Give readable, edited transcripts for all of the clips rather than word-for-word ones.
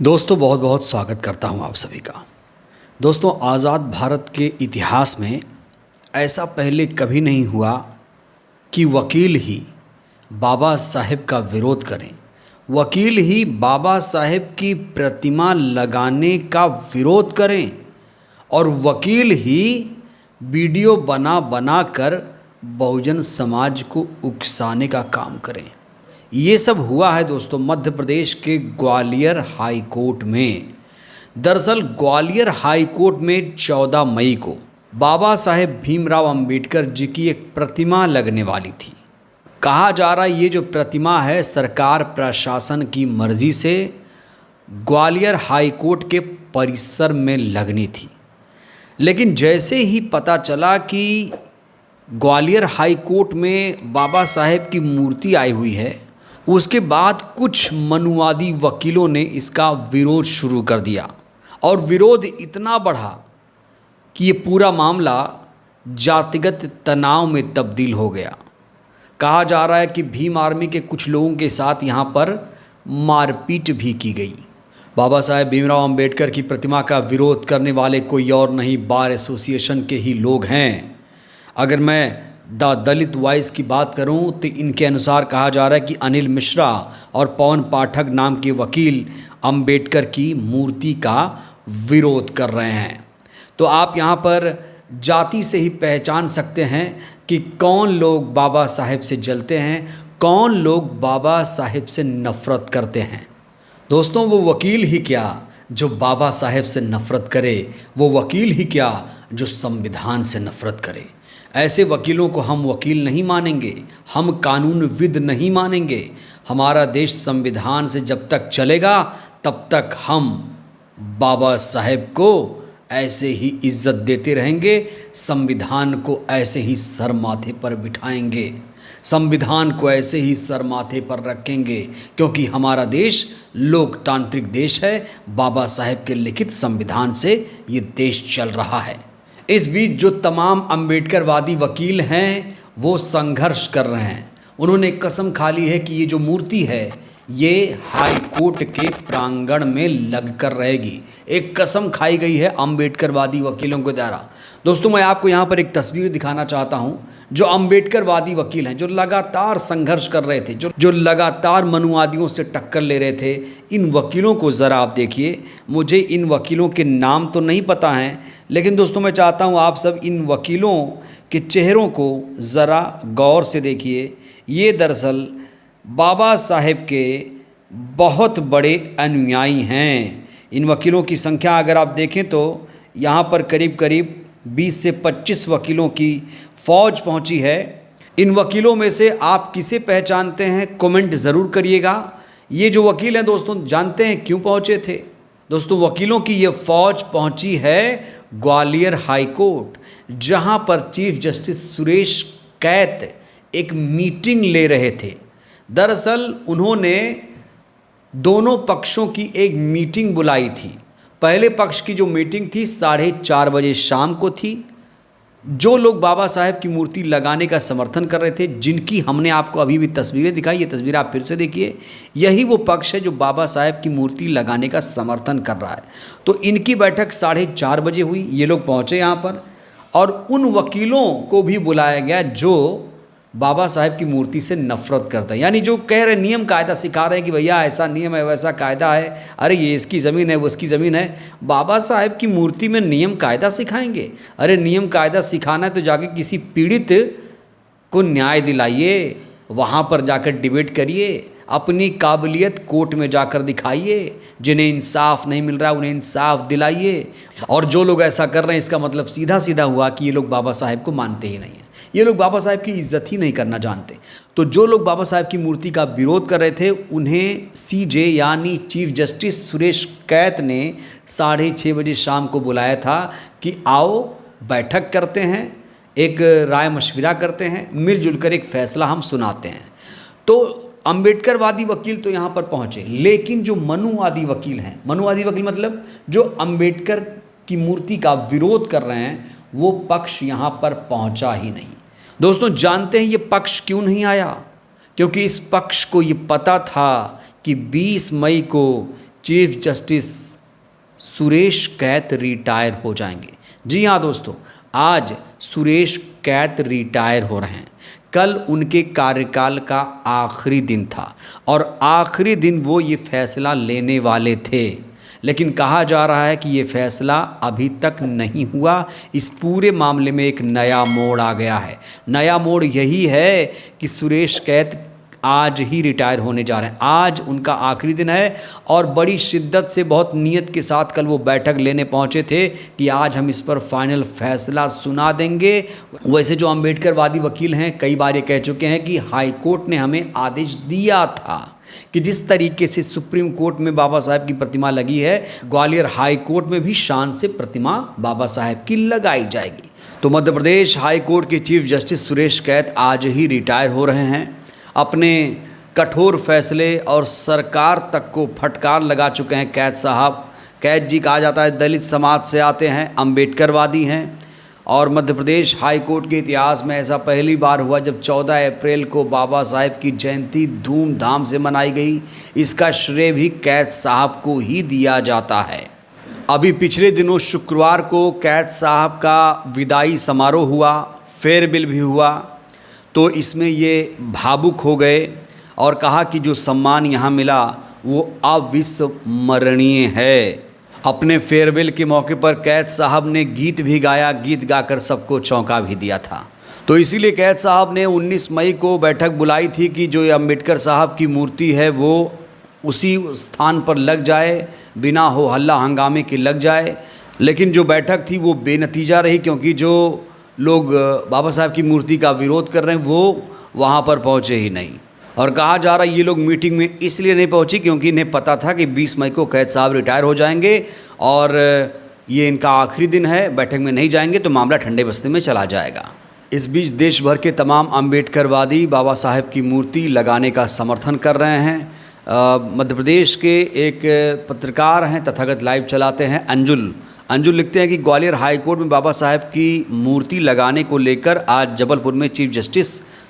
दोस्तों बहुत बहुत स्वागत करता हूं आप सभी का। दोस्तों आज़ाद भारत के इतिहास में ऐसा पहले कभी नहीं हुआ कि वकील ही बाबा साहेब का विरोध करें, वकील ही बाबा साहेब की प्रतिमा लगाने का विरोध करें और वकील ही वीडियो बना बना कर बहुजन समाज को उकसाने का काम करें। ये सब हुआ है दोस्तों मध्य प्रदेश के ग्वालियर हाई कोर्ट में। दरअसल ग्वालियर हाई कोर्ट में 14 मई को बाबा साहेब भीमराव अंबेडकर जी की एक प्रतिमा लगने वाली थी। कहा जा रहा है ये जो प्रतिमा है सरकार प्रशासन की मर्जी से ग्वालियर हाई कोर्ट के परिसर में लगनी थी, लेकिन जैसे ही पता चला कि ग्वालियर हाई कोर्ट में बाबा साहेब की मूर्ति आई हुई है, उसके बाद कुछ मनुवादी वकीलों ने इसका विरोध शुरू कर दिया और विरोध इतना बढ़ा कि ये पूरा मामला जातिगत तनाव में तब्दील हो गया। कहा जा रहा है कि भीम आर्मी के कुछ लोगों के साथ यहाँ पर मारपीट भी की गई। बाबा साहेब भीमराव अंबेडकर की प्रतिमा का विरोध करने वाले कोई और नहीं, बार एसोसिएशन के ही लोग हैं। अगर मैं द दलित वॉइस की बात करूं तो इनके अनुसार कहा जा रहा है कि अनिल मिश्रा और पवन पाठक नाम के वकील अंबेडकर की मूर्ति का विरोध कर रहे हैं। तो आप यहां पर जाति से ही पहचान सकते हैं कि कौन लोग बाबा साहेब से जलते हैं, कौन लोग बाबा साहेब से नफ़रत करते हैं। दोस्तों वो वकील ही क्या जो बाबा साहेब से नफ़रत करे, वो वकील ही क्या जो संविधान से नफ़रत करे। ऐसे वकीलों को हम वकील नहीं मानेंगे, हम कानूनविद नहीं मानेंगे। हमारा देश संविधान से जब तक चलेगा तब तक हम बाबा साहेब को ऐसे ही इज्जत देते रहेंगे, संविधान को ऐसे ही सर माथे पर बिठाएंगे, संविधान को ऐसे ही सर माथे पर रखेंगे, क्योंकि हमारा देश लोकतांत्रिक देश है। बाबा साहेब के लिखित संविधान से ये देश चल रहा है। इस बीच जो तमाम अंबेडकरवादी वकील हैं वो संघर्ष कर रहे हैं। उन्होंने कसम खा ली है कि ये जो मूर्ति है ये हाई कोर्ट के प्रांगण में लगकर रहेगी। एक कसम खाई गई है अंबेडकरवादी वकीलों के द्वारा। दोस्तों मैं आपको यहाँ पर एक तस्वीर दिखाना चाहता हूँ। जो अंबेडकरवादी वकील हैं, जो लगातार संघर्ष कर रहे थे, जो लगातार मनुवादियों से टक्कर ले रहे थे, इन वकीलों को ज़रा आप देखिए। मुझे इन वकीलों के नाम तो नहीं पता हैं, लेकिन दोस्तों मैं चाहता हूँ आप सब इन वकीलों के चेहरों को ज़रा गौर से देखिए। ये दरअसल बाबा साहेब के बहुत बड़े अनुयायी हैं। इन वकीलों की संख्या अगर आप देखें तो यहाँ पर करीब करीब 20 से 25 वकीलों की फ़ौज पहुँची है। इन वकीलों में से आप किसे पहचानते हैं कमेंट ज़रूर करिएगा। ये जो वकील हैं दोस्तों, जानते हैं क्यों पहुँचे थे? दोस्तों वकीलों की ये फ़ौज पहुँची है ग्वालियर हाई कोर्ट, जहाँ पर चीफ जस्टिस सुरेश कैत एक मीटिंग ले रहे थे। दरअसल उन्होंने दोनों पक्षों की एक मीटिंग बुलाई थी। पहले पक्ष की जो मीटिंग थी 4:30 बजे शाम को थी। जो लोग बाबा साहेब की मूर्ति लगाने का समर्थन कर रहे थे, जिनकी हमने आपको अभी भी तस्वीरें दिखाई, ये तस्वीर आप फिर से देखिए, यही वो पक्ष है जो बाबा साहेब की मूर्ति लगाने का समर्थन कर रहा है। तो इनकी बैठक 4:30 बजे हुई। ये लोग पहुँचे यहाँ पर और उन वकीलों को भी बुलाया गया जो बाबा साहेब की मूर्ति से नफ़रत करता है, यानी जो कह रहे नियम कायदा सिखा रहे हैं कि भैया ऐसा नियम है, वैसा कायदा है, अरे ये इसकी ज़मीन है, वो उसकी ज़मीन है। बाबा साहेब की मूर्ति में नियम कायदा सिखाएंगे? अरे नियम कायदा सिखाना है तो जाके किसी पीड़ित को न्याय दिलाइए, वहाँ पर जाकर डिबेट करिए, अपनी काबिलियत कोर्ट में जाकर दिखाइए। जिन्हें इंसाफ नहीं मिल रहा उन्हें इंसाफ दिलाइए। और जो लोग ऐसा कर रहे हैं इसका मतलब सीधा सीधा हुआ कि ये लोग बाबा साहेब को मानते ही नहीं हैं, ये लोग बाबा साहेब की इज्जत ही नहीं करना जानते। तो जो लोग बाबा साहेब की मूर्ति का विरोध कर रहे थे उन्हें सीजे यानी चीफ जस्टिस सुरेश कैत ने 6:30 बजे शाम को बुलाया था कि आओ बैठक करते हैं, एक राय मशविरा करते हैं, मिलजुल कर एक फ़ैसला हम सुनाते हैं। तो अंबेडकरवादी वकील तो यहाँ पर पहुँचे, लेकिन जो मनुवादी वकील हैं, मनुवादी वकील मतलब जो अंबेडकर की मूर्ति का विरोध कर रहे हैं, वो पक्ष यहाँ पर पहुँचा ही नहीं। दोस्तों जानते हैं ये पक्ष क्यों नहीं आया? क्योंकि इस पक्ष को ये पता था कि 20 मई को चीफ जस्टिस सुरेश कैत रिटायर हो जाएंगे। जी हाँ दोस्तों, आज सुरेश कैत रिटायर हो रहे हैं। कल उनके कार्यकाल का आखिरी दिन था और आखिरी दिन वो ये फैसला लेने वाले थे, लेकिन कहा जा रहा है कि ये फैसला अभी तक नहीं हुआ। इस पूरे मामले में एक नया मोड़ आ गया है। नया मोड़ यही है कि सुरेश कैत आज ही रिटायर होने जा रहे हैं। आज उनका आखिरी दिन है और बड़ी शिद्दत से, बहुत नियत के साथ कल वो बैठक लेने पहुंचे थे कि आज हम इस पर फाइनल फैसला सुना देंगे। वैसे जो अम्बेडकरवादी वकील हैं कई बार ये कह चुके हैं कि हाई कोर्ट ने हमें आदेश दिया था कि जिस तरीके से सुप्रीम कोर्ट में बाबा साहेब की प्रतिमा लगी है, ग्वालियर हाई कोर्ट में भी शान से प्रतिमा बाबा साहेब की लगाई जाएगी। तो मध्य प्रदेश हाई कोर्ट के चीफ जस्टिस सुरेश कैत आज ही रिटायर हो रहे हैं। अपने कठोर फैसले और सरकार तक को फटकार लगा चुके हैं कैत साहब। कैत जी कहा जाता है दलित समाज से आते हैं, अम्बेडकरवादी हैं और मध्य प्रदेश हाई कोर्ट के इतिहास में ऐसा पहली बार हुआ जब 14 अप्रैल को बाबा साहेब की जयंती धूमधाम से मनाई गई। इसका श्रेय भी कैत साहब को ही दिया जाता है। अभी पिछले दिनों शुक्रवार को कैत साहब का विदाई समारोह हुआ, फेयरवेल भी हुआ, तो इसमें ये भावुक हो गए और कहा कि जो सम्मान यहाँ मिला वो अविस्मरणीय है। अपने फेयरवेल के मौके पर कैत साहब ने गीत भी गाया, गीत गाकर सबको चौंका भी दिया था। तो इसीलिए कैत साहब ने 19 मई को बैठक बुलाई थी कि जो ये अम्बेडकर साहब की मूर्ति है वो उसी स्थान पर लग जाए, बिना हो हल्ला हंगामे के लग जाए। लेकिन जो बैठक थी वो बेनतीजा रही, क्योंकि जो लोग बाबा साहब की मूर्ति का विरोध कर रहे हैं वो वहाँ पर पहुँचे ही नहीं। और कहा जा रहा है ये लोग मीटिंग में इसलिए नहीं पहुँची क्योंकि इन्हें पता था कि 20 मई को कैत साहब रिटायर हो जाएंगे और ये इनका आखिरी दिन है, बैठक में नहीं जाएंगे तो मामला ठंडे बस्ते में चला जाएगा। इस बीच देश भर के तमाम अम्बेडकरवादी बाबा साहेब की मूर्ति लगाने का समर्थन कर रहे हैं। मध्य प्रदेश के एक पत्रकार हैं, तथागत लाइव चलाते हैं, अंजुल लिखते हैं कि ग्वालियर हाई कोर्ट में बाबा साहेब की मूर्ति लगाने को लेकर आज जबलपुर में चीफ जस्टिस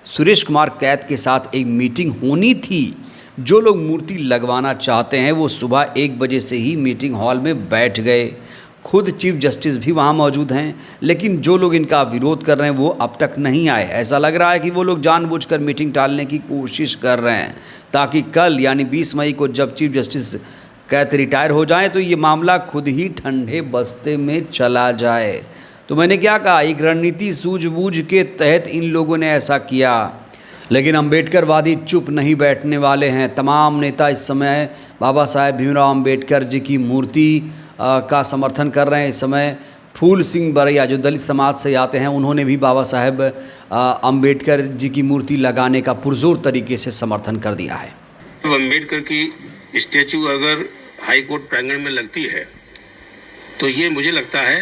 सुरेश कुमार कैत के साथ एक मीटिंग होनी थी। जो लोग मूर्ति लगवाना चाहते हैं वो सुबह 1 बजे से ही मीटिंग हॉल में बैठ गए। खुद चीफ जस्टिस भी वहाँ मौजूद हैं, लेकिन जो लोग इनका विरोध कर रहे हैं वो अब तक नहीं आए। ऐसा लग रहा है कि वो लोग जानबूझकर मीटिंग टालने की कोशिश कर रहे हैं ताकि कल यानी 20 मई को जब चीफ जस्टिस कैत रिटायर हो जाए तो ये मामला खुद ही ठंडे बस्ते में चला जाए। तो मैंने क्या कहा, एक रणनीति सूझबूझ के तहत इन लोगों ने ऐसा किया, लेकिन अम्बेडकरवादी चुप नहीं बैठने वाले हैं। तमाम नेता इस समय बाबा साहेब भीमराव अम्बेडकर जी की मूर्ति का समर्थन कर रहे हैं। इस समय फूल सिंह बरैया जो दलित समाज से आते हैं उन्होंने भी बाबा साहेब अम्बेडकर जी की मूर्ति लगाने का पुरजोर तरीके से समर्थन कर दिया है। अम्बेडकर की स्टैचू अगर हाई कोर्ट प्रांगण में लगती है तो ये मुझे लगता है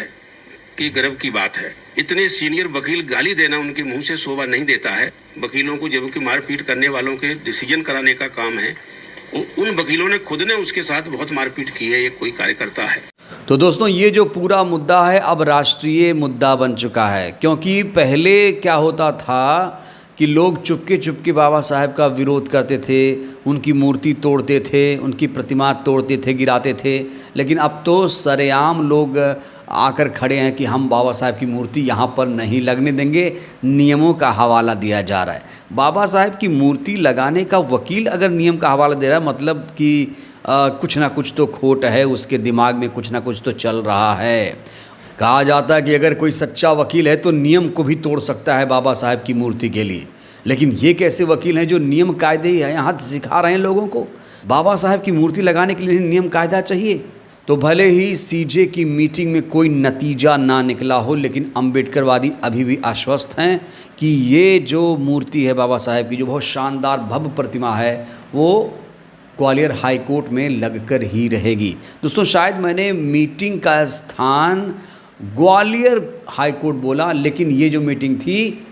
कि गर्व की बात है। इतने सीनियर वकील गाली देना उनके मुंह से शोभा नहीं देता है। वकीलों को जब कि मारपीट करने वालों के डिसीजन कराने का काम है, उन वकीलों ने खुद ने उसके साथ बहुत मारपीट की है। ये कोई कार्यकर्ता है। तो दोस्तों ये जो पूरा मुद्दा है अब राष्ट्रीय मुद्दा बन चुका है, क्योंकि पहले क्या होता था कि लोग चुपके बाबा साहेब का विरोध करते थे, उनकी मूर्ति तोड़ते थे, उनकी प्रतिमा तोड़ते थे, गिराते थे। लेकिन अब तो सरेआम लोग आकर खड़े हैं कि हम बाबा साहेब की मूर्ति यहाँ पर नहीं लगने देंगे। नियमों का हवाला दिया जा रहा है। बाबा साहेब की मूर्ति लगाने का वकील अगर नियम का हवाला दे रहा है, मतलब कि कुछ ना कुछ तो खोट है, उसके दिमाग में कुछ ना कुछ तो चल रहा है। कहा जाता है कि अगर कोई सच्चा वकील है तो नियम को भी तोड़ सकता है बाबा साहेब की मूर्ति के लिए। लेकिन ये कैसे वकील हैं जो नियम कायदे ही यहाँ सिखा रहे हैं लोगों को? बाबा साहेब की मूर्ति लगाने के लिए नियम कायदा चाहिए। तो भले ही सीजे की मीटिंग में कोई नतीजा ना निकला हो, लेकिन अम्बेडकरवादी अभी भी आश्वस्त हैं कि ये जो मूर्ति है बाबा साहेब की, जो बहुत शानदार भव्य प्रतिमा है, वो ग्वालियर हाई कोर्ट में लगकर ही रहेगी। दोस्तों शायद मैंने मीटिंग का स्थान ग्वालियर हाई कोर्ट बोला, लेकिन ये जो मीटिंग थी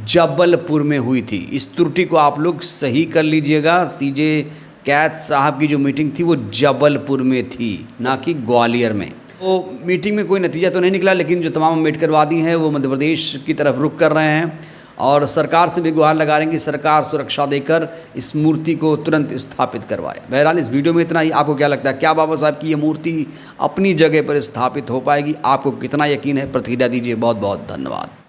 जबलपुर में हुई थी। इस त्रुटि को आप लोग सही कर लीजिएगा। सीजे कैत साहब की जो मीटिंग थी वो जबलपुर में थी, ना कि ग्वालियर में। तो मीटिंग में कोई नतीजा तो नहीं निकला, लेकिन जो तमाम अम्बेडकरवादी हैं वो मध्य प्रदेश की तरफ रुख कर रहे हैं और सरकार से भी गुहार लगा रहे हैं कि सरकार सुरक्षा देकर इस मूर्ति को तुरंत स्थापित करवाए। बहरहाल इस वीडियो में इतना ही। आपको क्या लगता है, क्या बाबा साहब की ये मूर्ति अपनी जगह पर स्थापित हो पाएगी? आपको कितना यकीन है? प्रतिक्रिया दीजिए। बहुत बहुत धन्यवाद।